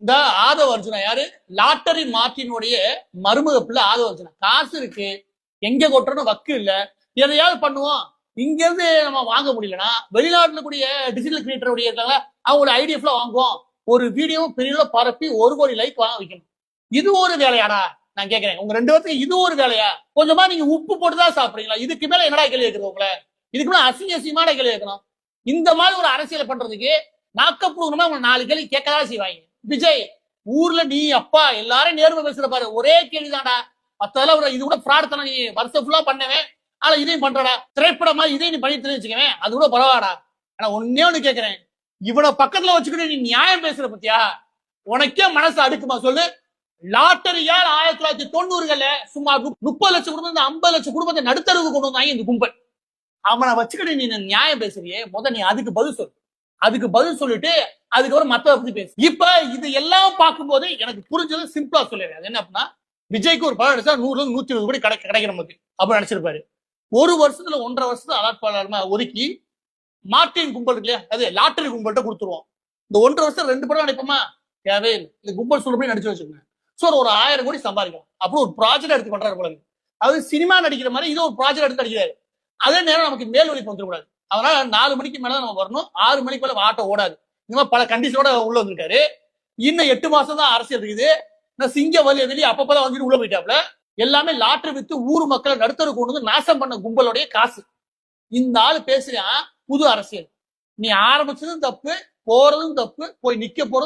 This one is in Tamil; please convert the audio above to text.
இந்த ஆதவ அர்ஜுனா யாரு? லாட்டரி மார்ட்டினுடைய மருமக பிள்ளை ஆதவ அர்ஜுனா. காசு இருக்கு, எங்க கொட்டுறோன்னு வக்கு இல்ல, எதையாவது பண்ணுவோம். இங்க இருந்து நம்ம வாங்க முடியலன்னா வெளிநாட்டுல கூடிய டிஜிட்டல் கிரியேட்டருடைய இருக்காங்க, அவங்களோட ஐடிஎஃப்ல வாங்குவோம். ஒரு வீடியோ பெரிய பரப்பி 1 கோடி லைக் வாங்க வைக்கணும். இது ஒரு வேலையாடா? நான் கேட்கிறேன், உங்க 2 பேருக்கு இது ஒரு வேலையா? கொஞ்சமா நீங்க உப்பு போட்டுதான் சாப்பிடுறீங்களா? இதுக்கு மேல என்னடா கேள்வி கேட்கறது உங்களை? இதுக்கு மேல அசிங்கமான கேள்வி கேட்கணும். இந்த மாதிரி ஒரு அரசியலை பண்றதுக்கு நாக்கப்புடுங்கணுமா அவங்க 4 கேள்வி கேட்கதான் செய்வாங்க. விஜய், ஊர்ல நீ அப்பா எல்லாரும் நேர்மை பேசுற பாரு, ஒரே கேள்விதான்டா. மத்ததெல்லாம் இது கூட ஃப்ராட் தானே, நீ வருஷம் ஃபுல்லா பண்ணவே, ஆனா இதையும் பண்றடா. திரைப்படமா இதையும் நீ பண்ணிட்டு வச்சுக்கவேன், அது கூட பரவாடா. ஆனா ஒன்னே ஒண்ணு கேட்கிறேன், இவனை பக்கத்துல வச்சுக்கிட்டு நீ நியாயம் பேசுற பத்தியா? உனக்கே மனசு அடுக்குமா சொல்லு? லாட்டரியால் 1990கள்ல சுமார் 30 லட்சம் குடும்பம் 50 லட்சம் குடும்பத்தை நடுத்தரவுக்கு கொண்டு வந்தாங்க இந்த கும்பல். அவனை வச்சுக்கிட்டு நீ நியாயம் பேசுறியே, நீ அதுக்கு பதில் சொல்லு. அதுக்கு பதில் சொல்லிட்டு அதுக்கப்புறம் மத்தவ பத்தி பேசு. இப்ப இது எல்லாம் பார்க்கும்போது எனக்கு புரிஞ்சது சிம்பிளா சொல்லிடுறேன். அது என்ன அப்படின்னா, விஜய்க்கு ஒரு படம் அடிச்சா 100 120 கோடி கிடைக்கிற நமக்கு அப்படி நினைச்சிருப்பாரு. ஒரு வருஷத்துல 1.5 வருஷத்துல அலாட்பாளர்மா ஒதுக்கி மார்ட்டின் கும்பல் இருக்கு இல்லையா, அது லாட்டரி கும்பல்கிட்ட கொடுத்துருவோம். இந்த 1.5 வருஷம் 2 படம் நடிப்போமா? தேவையில்லை. இந்த கும்பல் சொல்றபடி நடிச்சு வச்சுக்கோங்க. சோ ஒரு 1000 கோடி சம்பாதிக்கலாம். அப்புறம் ஒரு ப்ராஜெக்ட் எடுத்து பண்றாரு போல. அது சினிமா நடிக்கிற மாதிரி இது ஒரு ப்ராஜெக்ட் எடுத்து நடிக்கிறாரு. அதே நேரம் நமக்கு மேல் வலிப்பு வந்துடக்கூடாது. அதனால 4 மணிக்கு மேல நம்ம வரணும். 6 மணிக்கு மேல ஆட்டோ ஓடாது. இந்த மாதிரி பல கண்டிஷனோட உள்ள வந்திருக்காரு. இன்னும் 8 மாசம் தான் அரசியல் இருக்குது. சிங்க வலி வெளியே அப்பப்பதான் வந்துட்டு உள்ள போயிட்டாப்ல. எல்லாமே லாட்டரி வித்து ஊர் மக்களை நடுத்தர கொண்டு வந்து நாசம் பண்ண கும்பலுடைய காசு. இந்த ஆளு பேசுறான் புது அரசியல். நீ ஆரம்பிச்சதும் தப்பு, போறதும் தப்பு, போய் நிக்க போறது